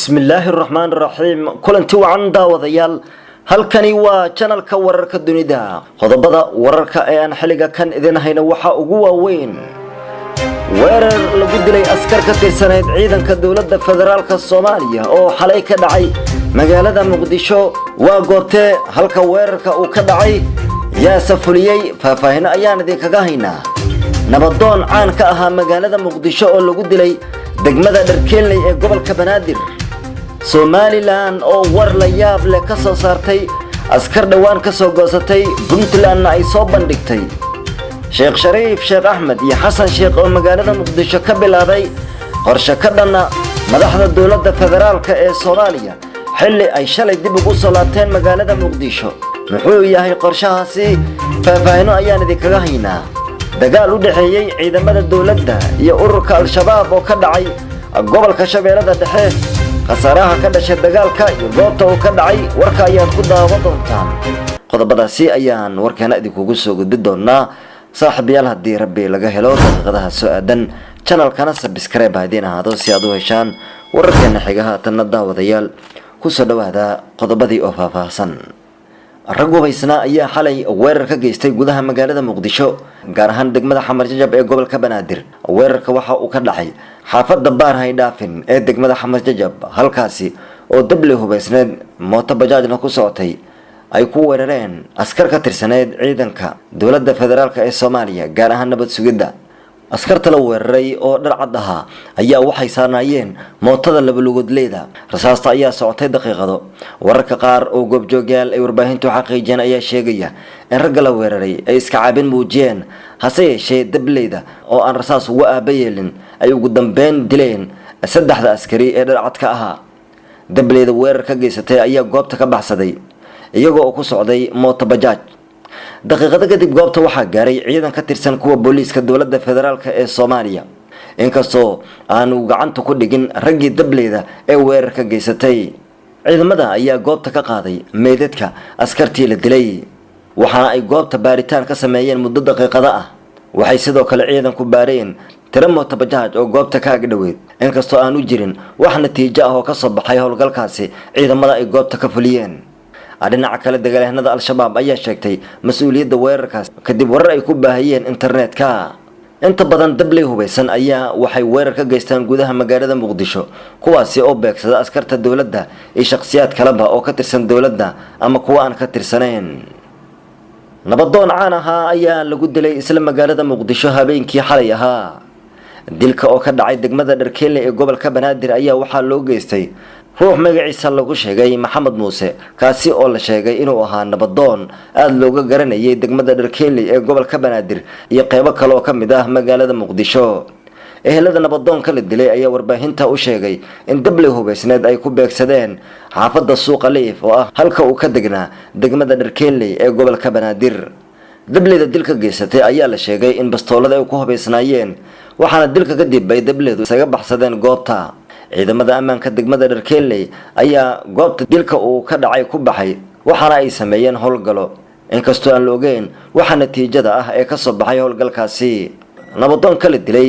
bismillaahi raxmaani raxiim kulanti wacan daawadayaal halkani waa channelka wararka dunida qodobada wararka ee aan xiliga kan idin hayna waxa ugu waaweyn weerar lagu dilay askar ka tirsaneyd ciidanka dawladda federaalka Soomaaliya oo xalay ka dhacay magaalada Muqdisho waa goobtee halka weerarka uu ka dhacay yaa safuliyay faahfaahin ayaan idin kaga haynaa nabadoon caan ka ahaa magaalada Muqdisho oo lagu dilay degmada Dharkeeley ee gobolka Banaadir Somaliland oo war la yaab leh ka soo saartay askar dhawaan ka soo goosatay Puntland ay soo bandhigtay Sheekh Shariif Sheekh Ahmed iyo Xasan Sheekh oo magaalada Muqdisho ka bilaabay qorshe ka dhanna madaxda dawladda federaalka ee Soomaaliya xilli ay shalay dib ugu soo laabteen magaalada Muqdisho muxuu yahay qorshahaasi faahfaahin ayaan idin kaga haynaa dagaal u dhaxeeyay ciidamada dawladda iyo ururka al-shabaab oo ka dhacay gobolka Shabeellada Dhexe khasaraha ka dhashay dagaalka iyo goobta uu ka dhacay warka ayaan ku daawan doontaan qodobadaasi ayaan warkeena idinkugu soo gudbin doonaa saaxiibayaal haddii rabbi laga helo daqiiqadaha soo aadan channelkana subscribe haddii ahaado si aad u heshaan wararkeena xigaha tan daawadayaal ku soo dhawaada qodobadii oo faahfaahsan rag hubaysna ayaa xalay weerar ka geystay gudaha magaalada Muqdisho gaar ahaan degmada Xamar Jajab ee gobolka Banaadir weerarka waxa uu ka dhacay xaafadda Baarhay Dhaafin ee degmada Xamar Jajab halkaasi oo dable hubaysneed mooto bajaajna ku socotay ay ku weerareen askar ka tirsaneyd ciidanka dawladda federaalka ee Soomaaliya gaar ahaan nabad sugidda askarta la weeraray oo dhar cad ahaa ayaa waxay saarnaayeen mootada laba lugoodleeda rasaasta ayaa socotay daqiiqado wararka qaar oo goobjoogayaal ay warbaahintu xaqiijiyeen ayaa sheegaya in ragga la weeraray ay iska caabin muujiyeen hase yeeshee dableyda oo aan rasaas uga aabayeelin ay ugu dambeyn dileen saddexda askari ee dhar cad ka ahaa dableyda weerar ka geysatay ayaa goobta ka baxsaday iyagoo ku socday mooto bajaaj daqiiqada kadib goobta waxaa gaaray ciidan ka tirsan kuwa booliiska dawladda federaalka ee Soomaaliya inkastoo aanu gacanta ku dhigin raggii dableyda ee weerar ka geysatay ciidamada ayaa goobta ka qaaday meedadka askartii la dilay waxaana ay goobta baaritaan ka sameeyeen muddo daqiiqada ah waxay sidoo kale ciidanku baareen tiro mooto bajaaj oo goobta ka agdhoweed inkastoo aanu jirin wax natiijo ah oo ka soo baxay howlgalkaasi ciidamada ay goobta ka fuliyeen dhinaca kale dagaalyahanada al-shabaab ayaa sheegtay mas'uuliyadda weerarkaas kadib warar ay ku baahiyeen internetka inta badan dabley hubaysan ayaa waxay weerar ka geystaan gudaha magaalada Muqdisho kuwaasi oo beegsada askarta dawladda iyo shakhsiyaad kaleba oo ka tirsan dawladda ama kuwa aan ka tirsanayn nabadoon caan ahaa ayaa lagu dilay isla magaalada Muqdisho habeenkii xalay ahaa dilka oo ka dhacay degmada Dharkeeley ee gobolka Banaadir ayaa waxaa loo geystay ruux magaciisa lagu sheegay Maxamed Muuse kaasi oo la sheegay inuu ahaa nabadoon aad looga garanayay degmada Dharkeeley ee gobolka Banaadir iyo qaybo kale oo kamid ah magaalada Muqdisho ehelada nabadoonka la dilay ayaa warbaahinta u sheegay in dable hubaysneed ay ku beegsadeen xaafadda Suuqa Liif oo ah halka uu ka degnaa degmada Dharkeeley ee gobolka Banaadir dableyda dilka geysatay ayaa la sheegay in bastoolada ay ku hubaysnaayeen waxaana dilka kadib ay dableedu isaga baxsadeen goobta ciidamada ammaanka degmada Dharkeeley ayaa goobta dilka uu ka dhacay ku baxay waxaana ay sameeyeen howlgalo inkastoo aan la ogeyn waxa natiijada ah ee ka soo baxay howlgalkaasi nabadoonka la dilay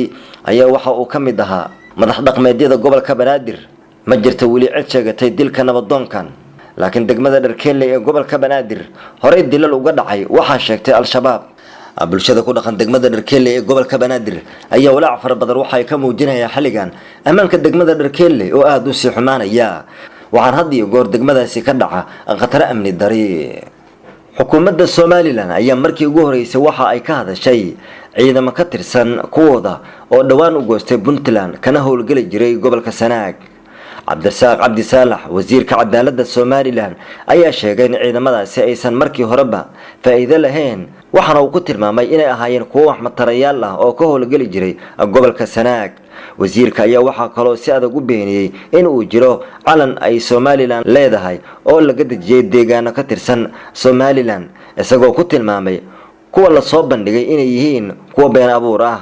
ayaa waxa uu ka mid ahaa madax dhaqameedyada gobolka Banaadir ma jirto weli cid sheegatay dilka nabadoonkan laakiin degmada Dharkeeley ee gobolka Banaadir horey dilal uga dhacay waxa sheegtay al-shabaab bulshada ku dhaqan degmada Dharkeeley ee gobolka Banaadir ayaa walaac fara badan waxa ay ka muujinayaan xiligan ammaanka degmada Dharkeeley oo aad u sii xumaanaya waxaan had iyo goor degmadaasi ka dhaca khatar amni dari xukuumadda Somaliland ayaa markii ugu horeysay waxa ay ka hadashay ciidamo ka tirsan kuwooda oo dhawaan u goostay Puntland kana howlgali jiray gobolka Sanaag Cabdirasaaq Cabdi Saalax wasiirka cadaaladda Somaliland ayaa sheegay in ciidamadaasi aysan markii horeba faa'iido lahayn waxaana uu ku tilmaamay inay ahaayeen kuwo wax matarayaal ah oo ka howlgali jiray gobolka Sanaag wasiirka ayaa waxa kale oo si adag u beeniyay in uu jiro calan ay Somaliland leedahay oo laga dejiyay deegaano ka tirsan Somaliland isagoo ku tilmaamay kuwa la soo bandhigay inay yihiin kuwa been abuur ah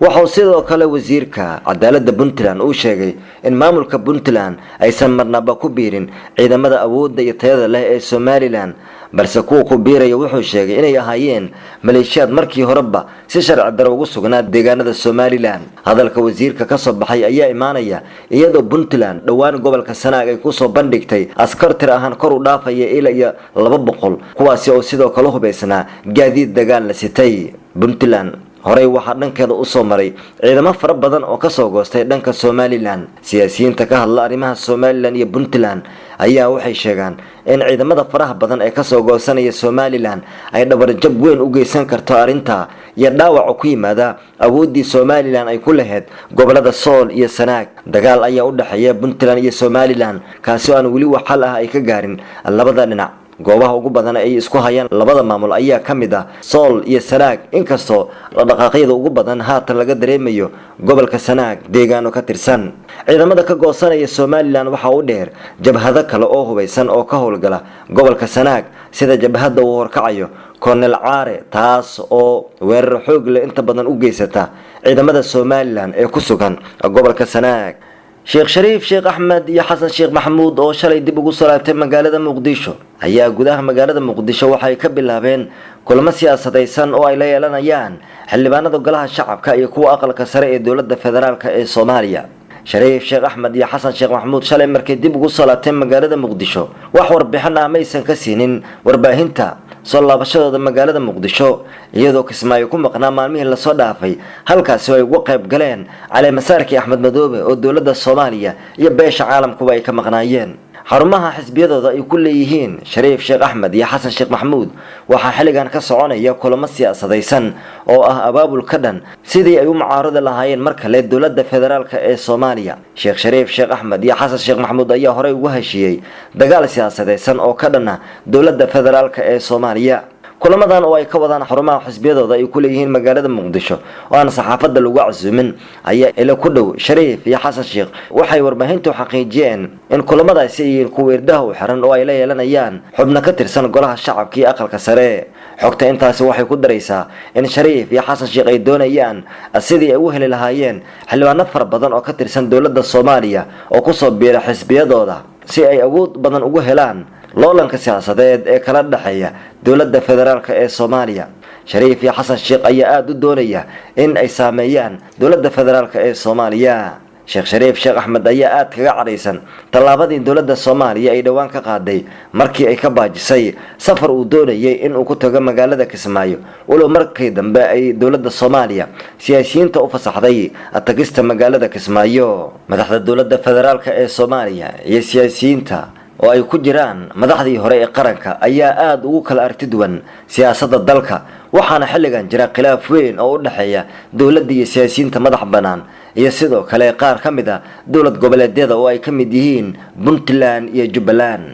waxaa sidoo kale wasiirka cadaaladda Puntland uu sheegay in maamulka Puntland aysan marnaba ku biirin ciidamada awoodda iyo tayada leh ee Somaliland balse kuwa ku biiraya wuxuu sheegay inay ahaayeen maleeshiyaad markii horeba si sharci darro ugu sugnaa deegaanada Somaliland. hadalka wasiirka ka soo baxay ayaa imaanaya iyadoo Puntland dhawaan gobolka Sanaag ay ku soo bandhigtay askar tir ahaan kor u dhaafaya ilaa 200 kuwaasi oo sidoo kale hubeysnaa gaadiid dagaal la sitay. Puntland horey waxaa dhankeeda u soo maray ciidamo fara badan oo ka soo goostay dhanka Somaliland. siyaasiyiinta ka hadla arrimaha Somaliland iyo Puntland ayaa waxay sheegaan in ciidamada faraha badan ee ka soo goosanaya Somaliland ay dhabarjab weyn u geysan karto arrinta iyo dhaawac ku yimaada awoodii Somaliland ay ku lahayd gobolada Sool iyo Sanaag. dagaal ayaa u dhaxeeya Puntland iyo Somaliland kaasi oo aan wali wax xal ah ay ka gaarin labada dhinac. goobaha ugu badan ay isku hayaan labada maamul ayaa kamid ah Sool iyo Sanaag, inkastoo la dhaqaaqyada ugu badan haatan laga dareemayo gobolka Sanaag deegaano ka tirsan. ciidamada ka goosanaya Somaliland waxa uu dheer jabhado kale oo hubeysan oo ka howlgala gobolka Sanaag sida jabhada uu horkacayo Colonel Caare, taas oo weerar xoog leh inta badan u geysata ciidamada Somaliland ee ku sugan gobolka Sanaag. Sheekh Shariif Sheekh Axmed iyo Xasan Sheekh Maxamuud oo shalay dib ugu soo laabtay magaalada Muqdisho ayaa gudaha magaalada Muqdisho waxay ka bilaabeen kulamo siyaasadeysan oo ay la yeelanayaan xildhibaanada golaha shacabka iyo kuwa aqalka sare ee dowladda federaalka ee Soomaaliya. Shariif Sheekh Axmed iyo Xasan Sheekh Maxamuud shalay markay dib ugu soo laabtay magaalada Muqdisho wax warbixin ah maysan ka siinin warbaahinta soo laabashadooda magaalada Muqdisho, iyadoo Kismaayo ku maqnaa maalmihii la soo dhaafay halkaasi ay uga qayb galeen Cali Masaarki Axmed Madoobe oo dowladda Soomaaliya iyo beesha caalamkuba ay ka maqnaayeen. xarumaha xisbiyadooda ay ku leeyihiin Shariif Sheekh Axmed iyo Xasan Sheekh Maxamuud waxaa xiligan ka soconaya kulamo siyaasadeysan oo ah abaabul ka dhan sidii ay u mucaarada lahaayeen mar kale dowladda federaalka ee Soomaaliya. Sheekh Shariif Sheekh Axmed iyo Xasan Sheekh Maxamuud ayaa horey ugu heshiiyay dagaal siyaasadeysan oo ka dhan dowladda federaalka ee Soomaaliya. kulamadan oo ay ka wadaan xarumaha xisbiyadooda ay ku leeyihiin magaalada Muqdisho oo aan saxaafadda lagu casuumin ayaa ila ku dhow Shariif iyo Xasan Sheekh waxay warbaahintu xaqiijiyeen in kulamadaasi ay ku weerdaha u xiran oo ay la yeelanayaan xubno ka tirsan golaha shacabka iyo aqalka sare. xogta intaasi waxay ku daraysaa in Shariif iyo Xasan Sheekh ay doonayaan sidii ay u heli lahaayeen xildhibaano fara badan oo ka tirsan dowladda Soomaaliya oo ku soo biiray xisbiyadooda si ay awood badan ugu helaan loolanka siyaasadeed ee kala dhaxeeya dowladda federaalka ee Soomaaliya. Shariif iyo Xasan Sheekh ayaa aad u doonaya in ay saameeyaan dowladda federaalka ee Soomaaliya. Sheekh Shariif Sheekh Axmed ayaa aad kaga cadhaysan tallaabadii dowladda Soomaaliya ay dhawaan ka qaaday markii ay ka baajisay safar uu doonayay in uu ku tago magaalada Kismaayo, walow markii dambe ay dowladda Soomaaliya siyaasiyiinta u fasaxday tagista magaalada Kismaayo. madaxda dowladda federaalka ee Soomaaliya iyo siyaasiyiinta oo ay ku jiraan madaxdii hore ee qaranka ayaa aad ugu kala aragti duwan siyaasadda dalka, waxaana xilligan jira khilaaf weyn oo u dhaxeeya dowladda iyo siyaasiyiinta madax banaan iyo sidoo kale qaar ka mid ah dowlad goboleedyada oo ay ka mid yihiin Puntland iyo Jubbaland.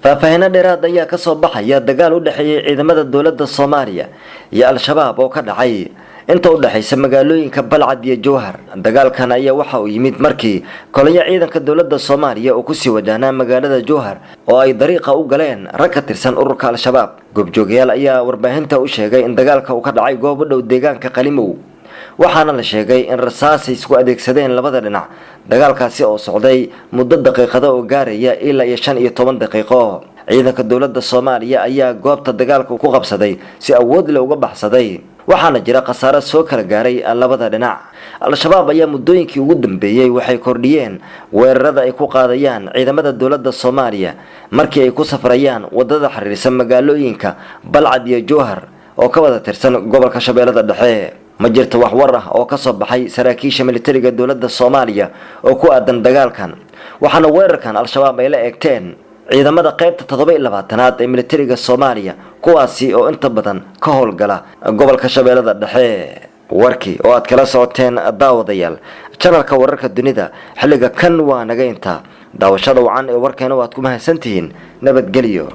faahfaahin dheeraad ayaa ka soo baxaya dagaal u dhaxeeyay ciidamada dowladda Soomaaliya iyo Al-Shabaab oo ka dhacay inta u dhaxaysa magaalooyinka Balcad iyo Jowhar. dagaalkan ayaa waxa uu yimid markii kolonyo ciidanka dowladda Soomaaliya oo ku sii wajahnaa magaalada Jowhar oo ay dariiqa u galeen rag ka tirsan ururka Al-Shabaab. goobjoogayaal ayaa warbaahinta u sheegay in dagaalka uu ka dhacay goob u dhow deegaanka Qalimow, waxaana la sheegay in rasaas ay isku adeegsadeen labada dhinac. dagaalkaasi oo socday muddo daqiiqado oo gaaraya ilaa 15 daqiiqo. ciidanka dowladda Soomaaliya ayaa goobta dagaalka ku qabsaday si awood leh uga baxsaday, waxaana jira khasaare soo kala gaaray labada dhinac. Al-Shabaab ayaa muddooyinkii ugu dambeeyay waxay kordhiyeen weerarada ay ku qaadayaan ciidamada dowladda Soomaaliya markii ay ku safrayaan wadada xiriirsan magaalooyinka Balcad iyo Jowhar oo ka wada tirsan gobolka Shabeellada Dhexe. ma jirto wax war ah oo ka soo baxay saraakiisha militariga dowladda Soomaaliya oo ku aadan dagaalkan, waxaana weerarkan Al-Shabaab ay la eegteen ciidamada qaybta 27aad ee militariga Soomaaliya kuwaasi oo inta badan ka howlgala gobolka Shabeellada Dhexe. warkii oo aad kala socoteen daawadayaal channelka wararka dunida xilliga kan waa naga inta daawashada wacan ee warkeena waad ku mahadsantihiin. nabadgelyo.